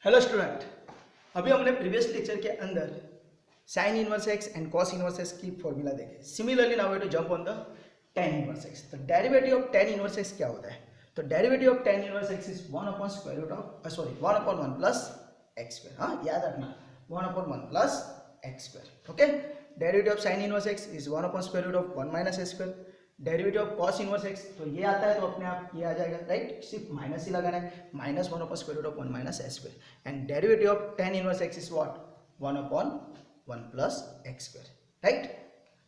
Hello student, अभी हमने previous lecture के अंदर sine inverse X and cos inverse X की फॉर्मूला देखे। Similarly now we to jump on the tan inverse x. तो derivative of tan inverse X क्या होता है? तो derivative of tan inverse x is 1 upon square root of 1 upon 1 plus x square. हाँ, याद रखना 1 upon 1 plus x square. Okay, derivative of sine inverse x is 1 upon square root of 1 minus x square. Derivative of cos inverse x, तो ये आता है तो अपने आप ये आ जाएगा, राइट? सिर्फ माइनस ही लगाना है, minus 1 upon square root of 1 minus x square. And derivative of tan inverse x is what? 1 upon 1 plus x square, right?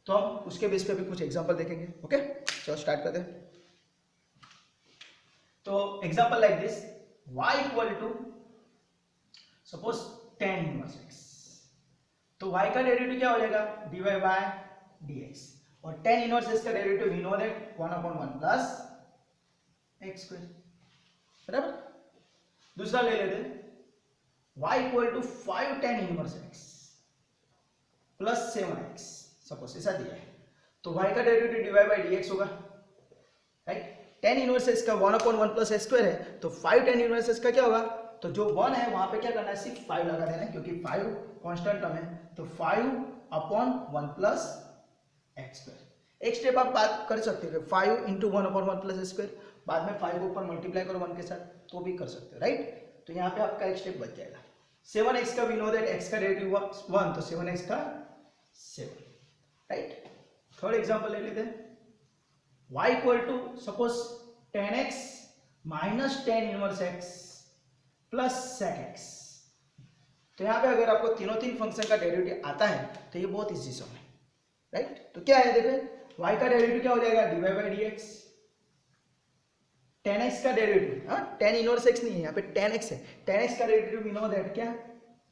तो हम उसके बेस पे भी कुछ एग्जांपल देखेंगे। ओके, चलो स्टार्ट करते हैं। तो example like this, y equal to suppose tan inverse x, तो y का डेरिवेटिव क्या हो जाएगा? dy by dx। और tan इनवर्स x का derivative we know that 1 upon 1 plus x square, बराबर। दूसरा ले लेते हैं, y equal to 5 tan inverse x plus 7x, suppose ऐसा दिया है, तो y का डेरिवेटिव dy बाय dx होगा, राइट? tan इनवर्स x का 1 अपॉन 1 प्लस एक्स स्क्वायर है, तो 5 tan इनवर्स x का क्या होगा? तो जो 1 है वहां पे क्या करना है? सिर्फ 5 लगा देना है, क्योंकि 5 कांस्टेंट टर्म है। तो 5 अपॉन 1 प्लस एक्स स्क्वायर। एक स्टेप आप बात कर सकते हो, 5 into 1 upon 1 plus x square, बाद में 5 को ऊपर मल्टीप्लाई करो 1 के साथ, तो भी कर सकते हो, राइट? तो यहाँ पे आपका एक स्टेप बच जाएगा। 7x का वी नो दैट x का डेरिवेटिव 1, तो 7x का 7, राइट? थर्ड एग्जांपल ले लेते हैं, y equal to suppose tan x minus tan inverse x plus sec x। तो यहाँ पे अगर आपको तीनों फंक्शन का डेरिवेटिव आता है तो ये बहुत इजी सम है, राइट? तो क्या है, देखो y का डेरिवेटिव क्या हो जाएगा? dy by dx। tan x का डेरिवेटिव, हाँ, tan इनवर्स x नहीं है, यहाँ पे tan x है। tan x का डेरिवेटिव वी नो दैट क्या?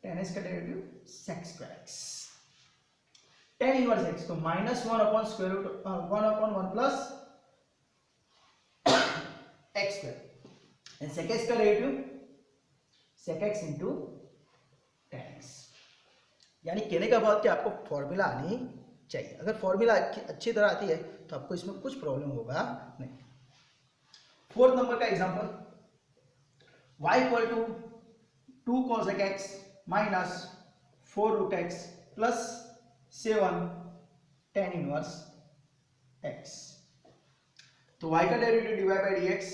tan x का derivative sec square x। tan inverse x तो minus 1 upon square root 1 upon 1 plus x square. And sec x का derivative sec x into tan x। यानी कहने का बात कि आपको फॉर्मूला आनी चाहिए। अगर फॉर्मूला अच्छी तरह आती है तो आपको इसमें कुछ प्रॉब्लम होगा नहीं। फोर्थ नंबर का example, y equal to 2 cosec x minus 4 root x plus 7 tan inverse x। तो y का derivative dy by dx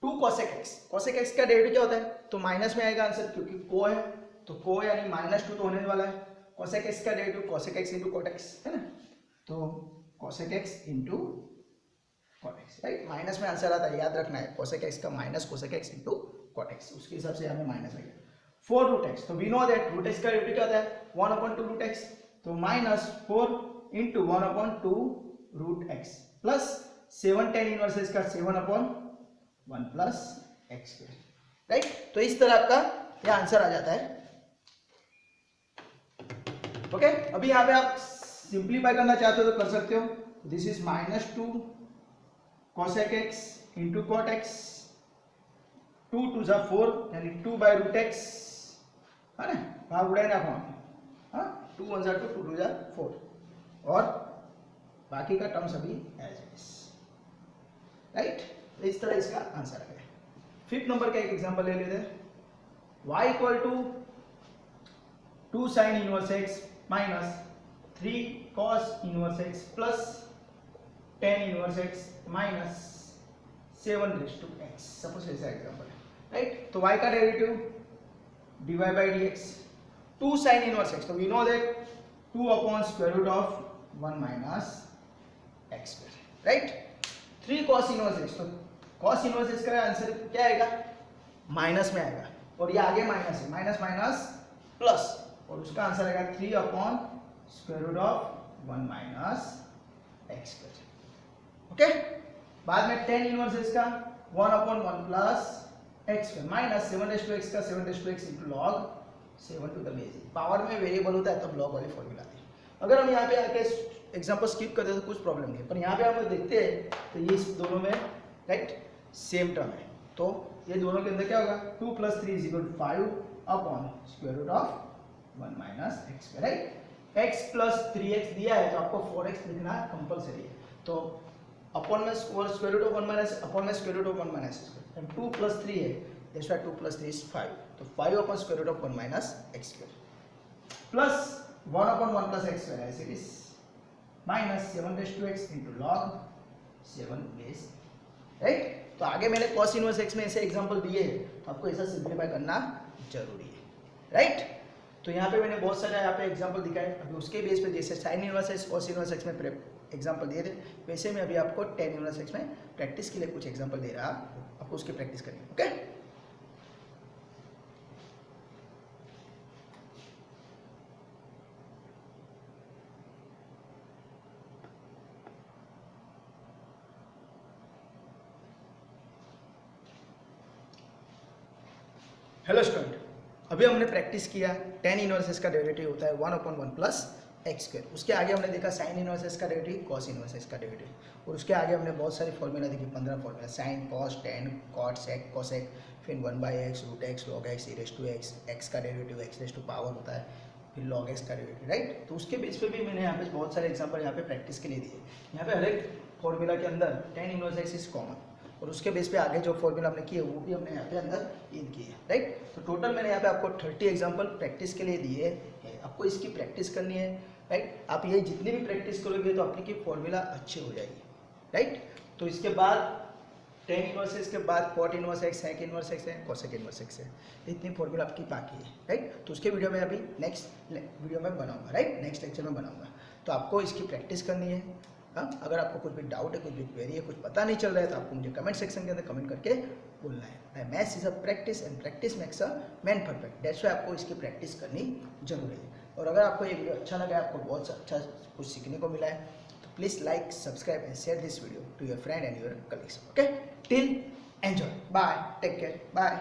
2 cosec x। cosec x का डेरिवेटिव क्या होता है? तो माइनस में आएगा आंसर, क्योंकि को है, तो को यानी -2 तो होने वाला है। cosec x का derivative cosec x into cot x है ना, तो cosec x into cot x, right? Minus में आंसर आता है, याद रखना है, cosec x का minus cosec x into cot x, उसके हिसाब से हमें माइनस आ गया। 4 रूट एक्स, तो we know that root x का डेरिवेटिव क्या होता है? 1 अपॉन 2 रूट एक्स, तो minus 4 into 1 upon 2 root x plus 7 tan inverse x का 7 upon 1 plus x square, right? तो इस तरह आपका यह आंसर आ जाता है। ओके, अभी यहाँ पे आप सिंप्लीफाई करना चाहते हो तो कर सकते हो। This is -2 cosec x into cot x, 2 to 4 यानी 2 बाई रूट एक्स, है ना? भाग उड़ाए ना हम, हाँ, 2 1 2 2 2 4, और बाकी का टर्म सभी एज इज, राइट? इस तरह इसका आंसर आ गया। फिफ्थ नंबर का एक एग्जांपल ले लेते हैं, y equal to 2 sin inverse x minus 3 cos inverse x plus tan inverse x minus 7 raise to x, suppose ऐसा एग्जांपल है, राइट? तो y का derivative dy by dx 2 sin inverse x, तो we know that 2 upon square root of 1 minus x square, right? 3 cos inverse x, तो cos inverse x का answer क्या आएगा? Minus में आएगा, और ये आगे माइनस है, माइनस माइनस प्लस, और उसका आंसर आएगा 3 upon square root of 1 minus x square. Okay, बाद में tan इनवर्स x का 1 upon 1 plus x square minus 7 raise to x का 7 raise to x into log 7 to the base. Power में variable होता है तब लॉग वाली फॉर्मूला आती है। अगर हम यहाँ पे आके एग्जांपल स्किप करते हैं तो कुछ प्रॉब्लम नहीं है, पर यहाँ पे हम देखते हैं तो ये इस दोनों में, राइट, सेम टर्म है, तो ये दोनों के अंदर क्या होगा? 2 + 3 = 5 upon square root of 1 minus x, right? x plus 3x दिया है तो आपको 4x लिखना कंपलसरी है, तो अपॉन में square root of 1 minus upon में स्क्वायर रूट ऑफ 1 माइनस, 2 + 3 है दैट्स व्हाई 2 + 3 = 5. तो 5/√1 minus x square plus 1/1 plus x square as it is minus 7 into log 7 base, right. तो आगे मैंने cos इनवर्स x में ऐसे एग्जांपल दिए तो आपको ऐसा सिंप्लीफाई करना जरूरी है, राइट. तो यहाँ पे मैंने बहुत सारे यहाँ पे एग्जांपल दिखाए. अभी उसके बेस पे जैसे sin inverse x cos inverse x में एग्जांपल दिए थे, वैसे मैं अभी आपको tan इनवर्स x में प्रैक्टिस के लिए कुछ एग्जांपल दे रहा, आपको उसकी प्रैक्टिस करनी है. ओके. हेलो स्टूडेंट, अभी हमने प्रैक्टिस किया tan इनवर्स x का डेरिवेटिव होता है 1/1 प्लस एक्स स्क्वायर. उसके आगे हमने देखा sin इनवर्स x का डेरिवेटिव, cos इनवर्स x का डेरिवेटिव, और उसके आगे हमने बहुत सारी फॉर्मूला देखी, 15 formula, sin, cos, tan, cot, sec, cosec, फिर 1/x, √x, log x, e⁻x, x का डेरिवेटिव x⁻⁴ होता है, फिर log x का डेरिवेटिव, राइट. तो उसके बेस पे भी मैंने यहाँ पे बहुत सारे एग्जाम्पल यहाँ पे प्रैक्टिस के लिए दिए. यहाँ पे हर एक फॉर्मूला के अंदर tan inverse x is common, और उसके बेस पे आगे जो फॉर्मूला हमने किए वो भी हमने यहाँ पे अंदर इन किए, राइट. तो टोटल मैंने यहाँ पे आपको 30 एग्जांपल प्रैक्टिस के लिए दिए हैं. आपको इसकी प्रैक्टिस करनी है, राइट. आप ये जितनी भी प्रैक्टिस करोगे तो आपकी फॉर्मूला अच्छी हो जाएगी, राइट. तो इसके बाद tan इनवर्स x के बाद cot inverse x, sec inverse x है, cosec इनवर्स x है. इतनी फॉर्मूला आपकी बाकी है, राइट. तो उसके वीडियो में अभी नेक्स्ट वीडियो में बनाऊंगा, राइट, नेक्स्ट लेक्चर में बनाऊंगा. तो आपको इसकी प्रैक्टिस करनी है. हाँ, अगर आपको कुछ भी डाउट है, कुछ भी क्वेरी है, कुछ पता नहीं चल रहा है तो आपको मुझे कमेंट सेक्शन के अंदर कमेंट करके बोलना है. Maths is a practice and practice makes a man perfect. That's why आपको इसकी प्रैक्टिस करनी जरूरी है. और अगर आपको ये वीडियो अच्छा लगा, आपको बहुत अच्छा कुछ सीखने को मिला है, तो please like, subscribe and share this video to your friend and your colleagues. Okay, till enjoy, bye, take care, bye.